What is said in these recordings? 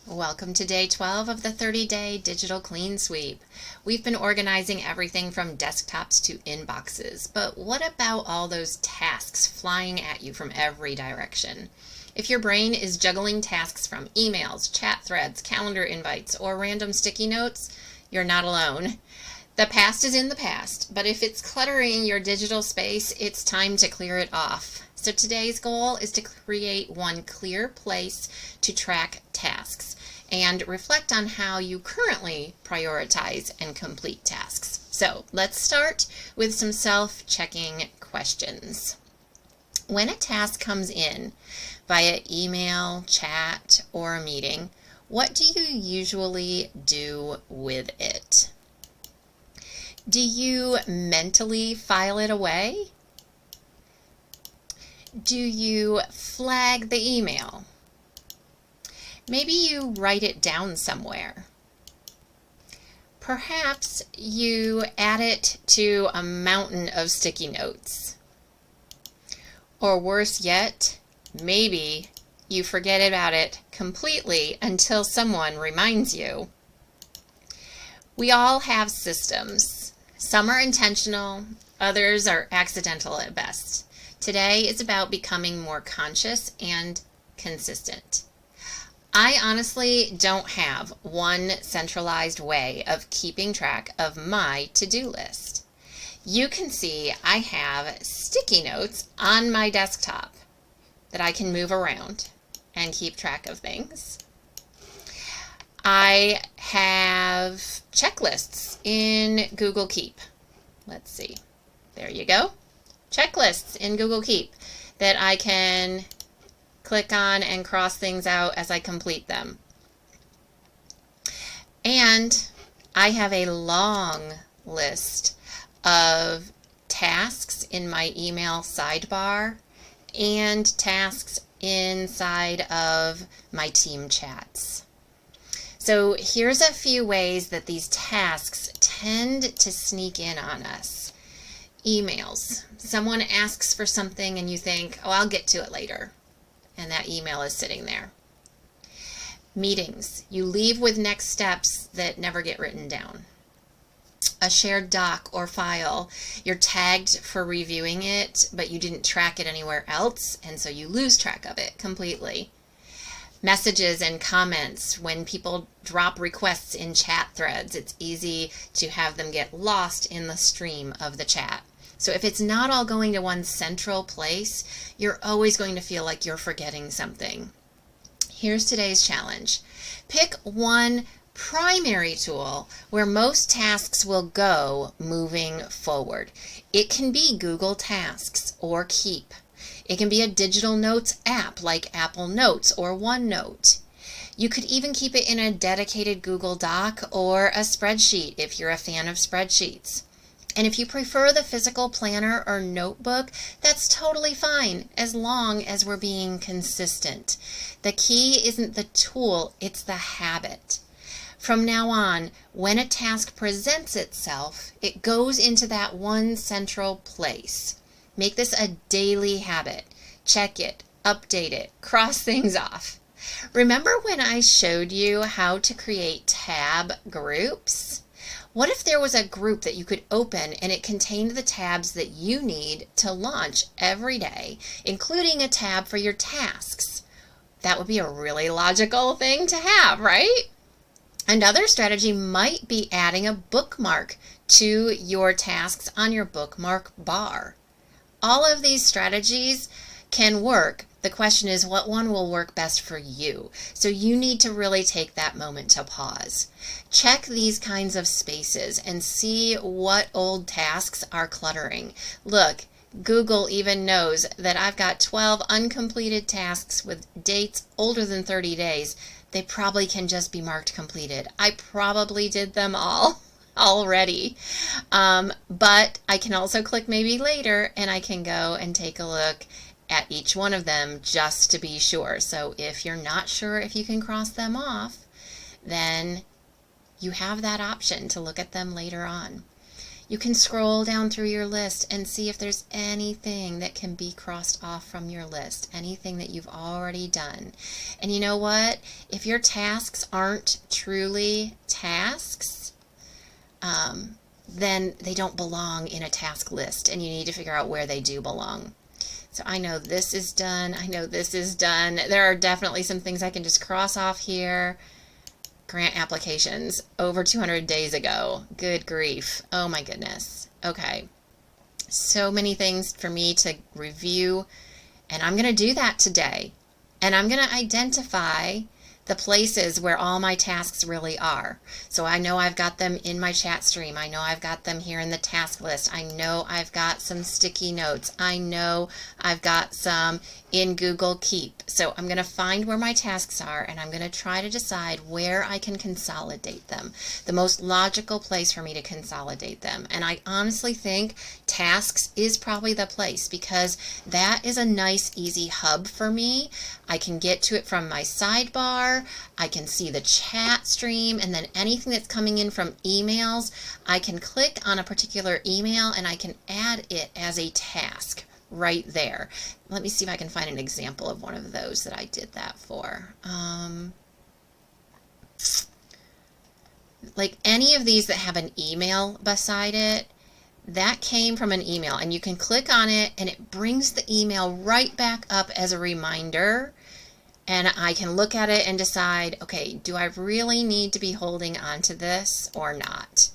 Welcome to day 12 of the 30-day digital clean sweep. We've been organizing everything from desktops to inboxes, but what about all those tasks flying at you from every direction? If your brain is juggling tasks from emails, chat threads, calendar invites, or random sticky notes, you're not alone. The past is in the past, but if it's cluttering your digital space, it's time to clear it off. So today's goal is to create one clear place to track tasks and reflect on how you currently prioritize and complete tasks. So let's start with some self-checking questions. When a task comes in via email, chat, or a meeting, what do you usually do with it? Do you mentally file it away? Do you flag the email? Maybe you write it down somewhere. Perhaps you add it to a mountain of sticky notes. Or worse yet, maybe you forget about it completely until someone reminds you. We all have systems. Some are intentional, others are accidental at best. Today is about becoming more conscious and consistent. I honestly don't have one centralized way of keeping track of my to-do list. You can see I have sticky notes on my desktop that I can move around and keep track of things. I have checklists in Google Keep. Let's see. There you go. Checklists in Google Keep that I can click on and cross things out as I complete them. And I have a long list of tasks in my email sidebar and tasks inside of my team chats. So here's a few ways that these tasks tend to sneak in on us. Emails. Someone asks for something and you think, oh, I'll get to it later. And that email is sitting there. Meetings. You leave with next steps that never get written down. A shared doc or file. You're tagged for reviewing it, but you didn't track it anywhere else, and so you lose track of it completely. Messages and comments. When people drop requests in chat threads, it's easy to have them get lost in the stream of the chat. So if it's not all going to one central place, you're always going to feel like you're forgetting something. Here's today's challenge. Pick one primary tool where most tasks will go moving forward. It can be Google Tasks or Keep. It can be a digital notes app like Apple Notes or OneNote. You could even keep it in a dedicated Google Doc or a spreadsheet if you're a fan of spreadsheets. And if you prefer the physical planner or notebook, that's totally fine as long as we're being consistent. The key isn't the tool, it's the habit. From now on, when a task presents itself, it goes into that one central place. Make this a daily habit. Check it, update it, cross things off. Remember when I showed you how to create tab groups? What if there was a group that you could open and it contained the tabs that you need to launch every day, including a tab for your tasks? That would be a really logical thing to have, right? Another strategy might be adding a bookmark to your tasks on your bookmark bar. All of these strategies can work. The question is, what one will work best for you? So you need to really take that moment to pause. Check these kinds of spaces and see what old tasks are cluttering. Look, Google even knows that I've got 12 uncompleted tasks with dates older than 30 days. They probably can just be marked completed. I probably did them all already. But I can also click maybe later and I can go and take a look at each one of them just to be sure. So if you're not sure if you can cross them off, then you have that option to look at them later on. You can scroll down through your list and see if there's anything that can be crossed off from your list, anything that you've already done. And you know what? If your tasks aren't truly tasks, then they don't belong in a task list, and you need to figure out where they do belong. So I know this is done. I know this is done. There are definitely some things I can just cross off here. Grant applications over 200 days ago. Good grief. Oh my goodness. Okay. So many things for me to review, and I'm going to do that today. And I'm going to identify the places where all my tasks really are. So I know I've got them in my chat stream. I know I've got them here in the task list. I know I've got some sticky notes. I know I've got some in Google Keep. So I'm going to find where my tasks are, and I'm going to try to decide where I can consolidate them. The most logical place for me to consolidate them. And I honestly think tasks is probably the place, because that is a nice, easy hub for me. I can get to it from my sidebar. I can see the chat stream, and then anything that's coming in from emails, I can click on a particular email and I can add it as a task right there. Let me see if I can find an example of one of those that I did that for. Like any of these that have an email beside it, that came from an email, and you can click on it and it brings the email right back up as a reminder, and I can look at it and decide, okay, do I really need to be holding on to this or not?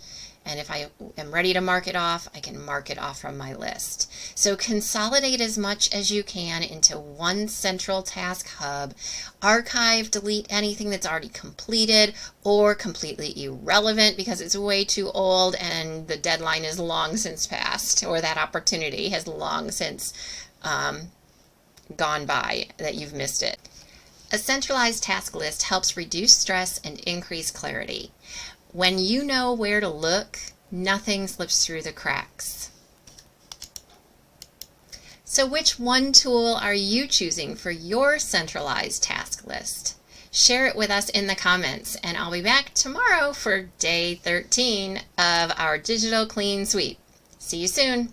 And if I am ready to mark it off, I can mark it off from my list. So consolidate as much as you can into one central task hub. Archive, delete anything that's already completed or completely irrelevant because it's way too old and the deadline is long since passed, or that opportunity has long since gone by that you've missed it. A centralized task list helps reduce stress and increase clarity. When you know where to look, nothing slips through the cracks. So which one tool are you choosing for your centralized task list? Share it with us in the comments, and I'll be back tomorrow for day 13 of our digital clean sweep. See you soon.